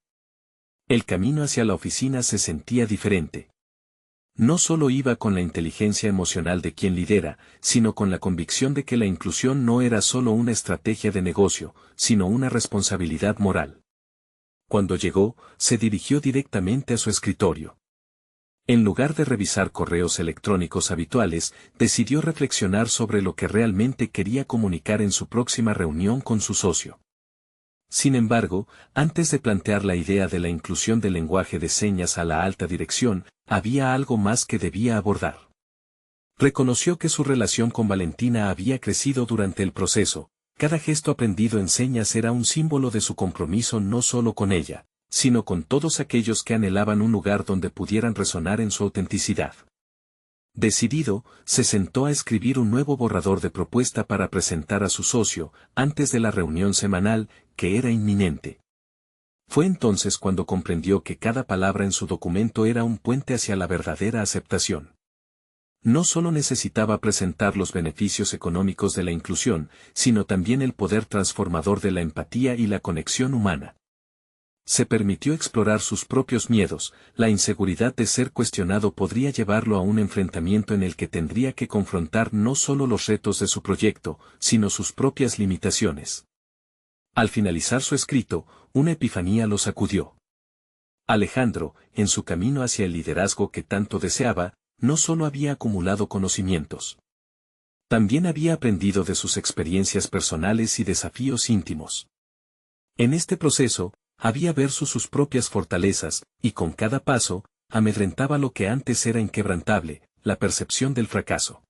El camino hacia la oficina se sentía diferente. No solo iba con la inteligencia emocional de quien lidera, sino con la convicción de que la inclusión no era solo una estrategia de negocio, sino una responsabilidad moral. Cuando llegó, se dirigió directamente a su escritorio. En lugar de revisar correos electrónicos habituales, decidió reflexionar sobre lo que realmente quería comunicar en su próxima reunión con su socio. Sin embargo, antes de plantear la idea de la inclusión del lenguaje de señas a la alta dirección, había algo más que debía abordar. Reconoció que su relación con Valentina había crecido durante el proceso. Cada gesto aprendido en señas era un símbolo de su compromiso no solo con ella, sino con todos aquellos que anhelaban un lugar donde pudieran resonar en su autenticidad. Decidido, se sentó a escribir un nuevo borrador de propuesta para presentar a su socio, antes de la reunión semanal, que era inminente. Fue entonces cuando comprendió que cada palabra en su documento era un puente hacia la verdadera aceptación. No solo necesitaba presentar los beneficios económicos de la inclusión, sino también el poder transformador de la empatía y la conexión humana. Se permitió explorar sus propios miedos. La inseguridad de ser cuestionado podría llevarlo a un enfrentamiento en el que tendría que confrontar no solo los retos de su proyecto, sino sus propias limitaciones. Al finalizar su escrito, una epifanía lo sacudió. Alejandro, en su camino hacia el liderazgo que tanto deseaba, no solo había acumulado conocimientos. También había aprendido de sus experiencias personales y desafíos íntimos. En este proceso, había versus sus propias fortalezas, y con cada paso, amedrentaba lo que antes era inquebrantable, la percepción del fracaso.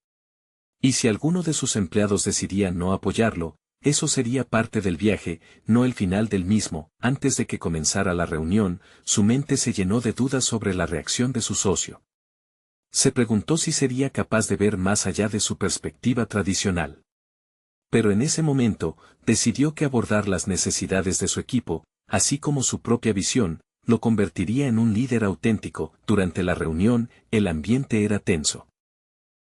Y si alguno de sus empleados decidía no apoyarlo, eso sería parte del viaje, no el final del mismo. Antes de que comenzara la reunión, su mente se llenó de dudas sobre la reacción de su socio. Se preguntó si sería capaz de ver más allá de su perspectiva tradicional. Pero en ese momento, decidió que abordar las necesidades de su equipo, así como su propia visión, lo convertiría en un líder auténtico. Durante la reunión, el ambiente era tenso.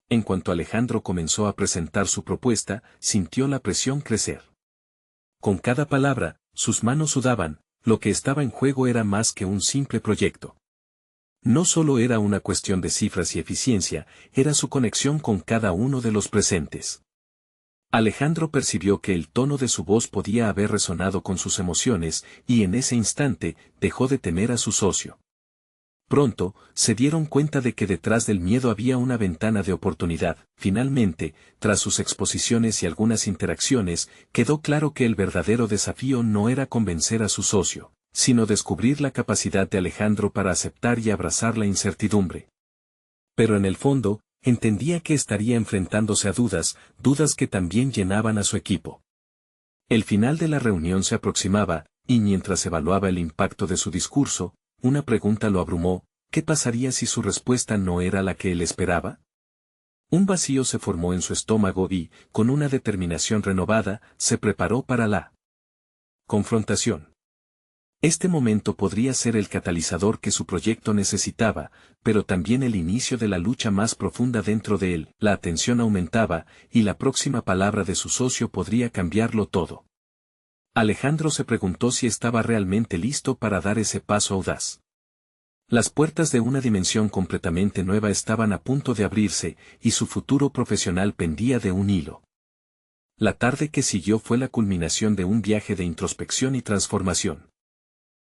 En cuanto Alejandro comenzó a presentar su propuesta, sintió la presión crecer. Con cada palabra, sus manos sudaban. Lo que estaba en juego era más que un simple proyecto. No solo era una cuestión de cifras y eficiencia, era su conexión con cada uno de los presentes. Alejandro percibió que el tono de su voz podía haber resonado con sus emociones, y en ese instante, dejó de temer a su socio. Pronto, se dieron cuenta de que detrás del miedo había una ventana de oportunidad. Finalmente, tras sus exposiciones y algunas interacciones, quedó claro que el verdadero desafío no era convencer a su socio, sino descubrir la capacidad de Alejandro para aceptar y abrazar la incertidumbre. Pero en el fondo, entendía que estaría enfrentándose a dudas que también llenaban a su equipo. El final de la reunión se aproximaba, y mientras evaluaba el impacto de su discurso, una pregunta lo abrumó: ¿qué pasaría si su respuesta no era la que él esperaba? Un vacío se formó en su estómago y, con una determinación renovada, se preparó para la confrontación. Este momento podría ser el catalizador que su proyecto necesitaba, pero también el inicio de la lucha más profunda dentro de él. La tensión aumentaba, y la próxima palabra de su socio podría cambiarlo todo. Alejandro se preguntó si estaba realmente listo para dar ese paso audaz. Las puertas de una dimensión completamente nueva estaban a punto de abrirse, y su futuro profesional pendía de un hilo. La tarde que siguió fue la culminación de un viaje de introspección y transformación.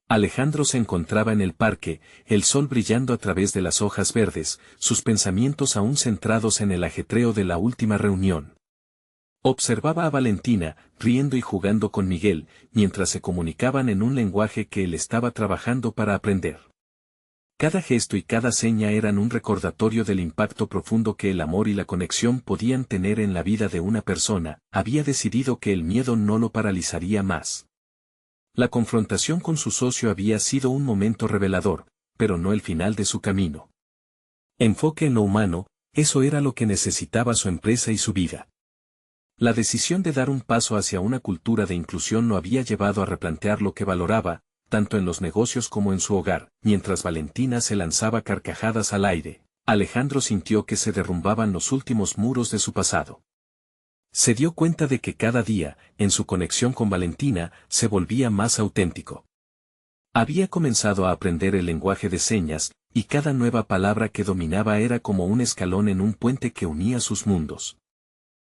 Alejandro se encontraba en el parque, el sol brillando a través de las hojas verdes, sus pensamientos aún centrados en el ajetreo de la última reunión. Observaba a Valentina, riendo y jugando con Miguel, mientras se comunicaban en un lenguaje que él estaba trabajando para aprender. Cada gesto y cada seña eran un recordatorio del impacto profundo que el amor y la conexión podían tener en la vida de una persona. Había decidido que el miedo no lo paralizaría más. La confrontación con su socio había sido un momento revelador, pero no el final de su camino. Enfoque en lo humano, eso era lo que necesitaba su empresa y su vida. La decisión de dar un paso hacia una cultura de inclusión lo había llevado a replantear lo que valoraba, tanto en los negocios como en su hogar. Mientras Valentina se lanzaba carcajadas al aire, Alejandro sintió que se derrumbaban los últimos muros de su pasado. Se dio cuenta de que cada día, en su conexión con Valentina, se volvía más auténtico. Había comenzado a aprender el lenguaje de señas, y cada nueva palabra que dominaba era como un escalón en un puente que unía sus mundos.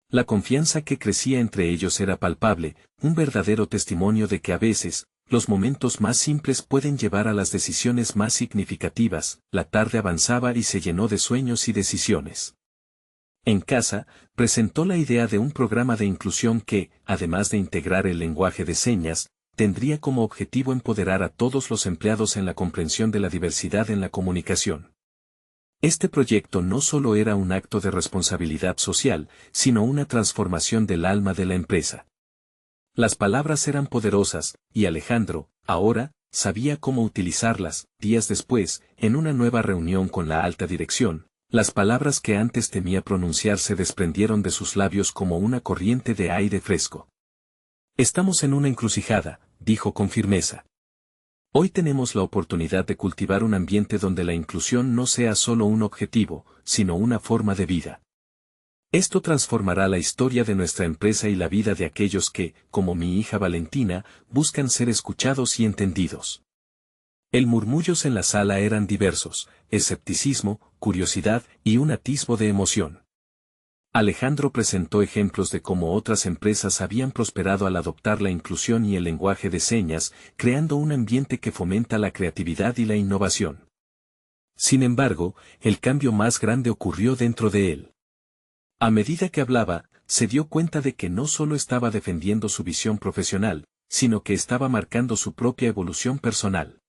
La confianza que crecía entre ellos era palpable, un verdadero testimonio de que a veces, los momentos más simples pueden llevar a las decisiones más significativas. La tarde avanzaba y se llenó de sueños y decisiones. En casa, presentó la idea de un programa de inclusión que, además de integrar el lenguaje de señas, tendría como objetivo empoderar a todos los empleados en la comprensión de la diversidad en la comunicación. Este proyecto no solo era un acto de responsabilidad social, sino una transformación del alma de la empresa. Las palabras eran poderosas, y Alejandro, ahora, sabía cómo utilizarlas. Días después, en una nueva reunión con la alta dirección, las palabras que antes temía pronunciar se desprendieron de sus labios como una corriente de aire fresco. Estamos en una encrucijada, dijo con firmeza. Hoy tenemos la oportunidad de cultivar un ambiente donde la inclusión no sea solo un objetivo, sino una forma de vida. Esto transformará la historia de nuestra empresa y la vida de aquellos que, como mi hija Valentina, buscan ser escuchados y entendidos. El murmullos en la sala eran diversos, escepticismo, curiosidad y un atisbo de emoción. Alejandro presentó ejemplos de cómo otras empresas habían prosperado al adoptar la inclusión y el lenguaje de señas, creando un ambiente que fomenta la creatividad y la innovación. Sin embargo, el cambio más grande ocurrió dentro de él. A medida que hablaba, se dio cuenta de que no solo estaba defendiendo su visión profesional, sino que estaba marcando su propia evolución personal.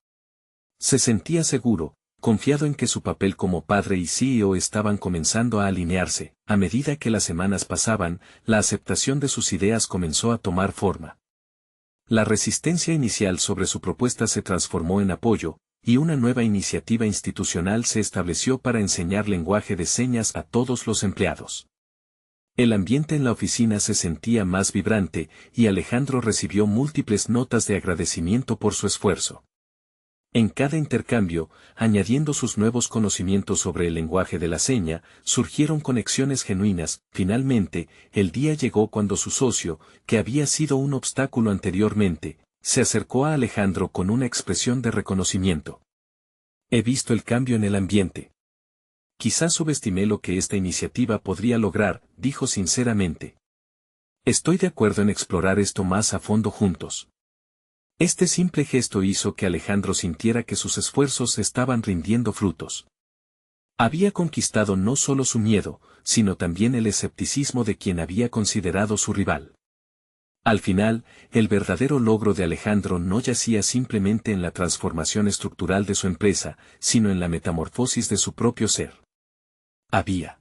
Se sentía seguro, confiado en que su papel como padre y CEO estaban comenzando a alinearse. A medida que las semanas pasaban, la aceptación de sus ideas comenzó a tomar forma. La resistencia inicial sobre su propuesta se transformó en apoyo, y una nueva iniciativa institucional se estableció para enseñar lenguaje de señas a todos los empleados. El ambiente en la oficina se sentía más vibrante, y Alejandro recibió múltiples notas de agradecimiento por su esfuerzo. En cada intercambio, añadiendo sus nuevos conocimientos sobre el lenguaje de la seña, surgieron conexiones genuinas. Finalmente, el día llegó cuando su socio, que había sido un obstáculo anteriormente, se acercó a Alejandro con una expresión de reconocimiento. He visto el cambio en el ambiente. Quizás subestimé lo que esta iniciativa podría lograr, dijo sinceramente. Estoy de acuerdo en explorar esto más a fondo juntos. Este simple gesto hizo que Alejandro sintiera que sus esfuerzos estaban rindiendo frutos. Había conquistado no solo su miedo, sino también el escepticismo de quien había considerado su rival. Al final, el verdadero logro de Alejandro no yacía simplemente en la transformación estructural de su empresa, sino en la metamorfosis de su propio ser. Había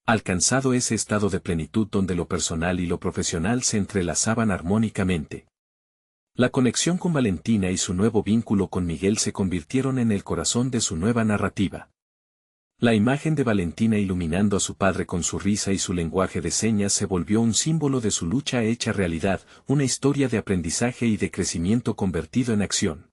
alcanzado ese estado de plenitud donde lo personal y lo profesional se entrelazaban armónicamente. La conexión con Valentina y su nuevo vínculo con Miguel se convirtieron en el corazón de su nueva narrativa. La imagen de Valentina iluminando a su padre con su risa y su lenguaje de señas se volvió un símbolo de su lucha hecha realidad, una historia de aprendizaje y de crecimiento convertido en acción.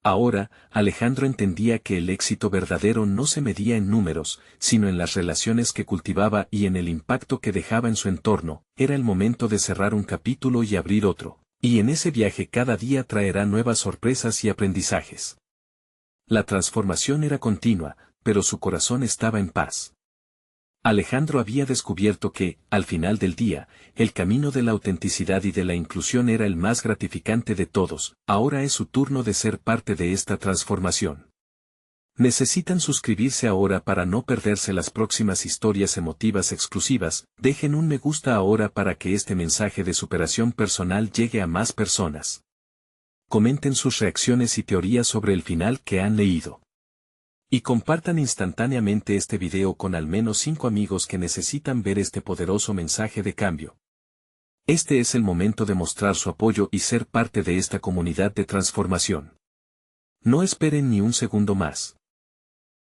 Ahora, Alejandro entendía que el éxito verdadero no se medía en números, sino en las relaciones que cultivaba y en el impacto que dejaba en su entorno. Era el momento de cerrar un capítulo y abrir otro. Y en ese viaje cada día traerá nuevas sorpresas y aprendizajes. La transformación era continua, pero su corazón estaba en paz. Alejandro había descubierto que, al final del día, el camino de la autenticidad y de la inclusión era el más gratificante de todos. Ahora es su turno de ser parte de esta transformación. Necesitan suscribirse ahora para no perderse las próximas historias emotivas exclusivas. Dejen un me gusta ahora para que este mensaje de superación personal llegue a más personas. Comenten sus reacciones y teorías sobre el final que han leído. Y compartan instantáneamente este video con al menos 5 amigos que necesitan ver este poderoso mensaje de cambio. Este es el momento de mostrar su apoyo y ser parte de esta comunidad de transformación. No esperen ni un segundo más.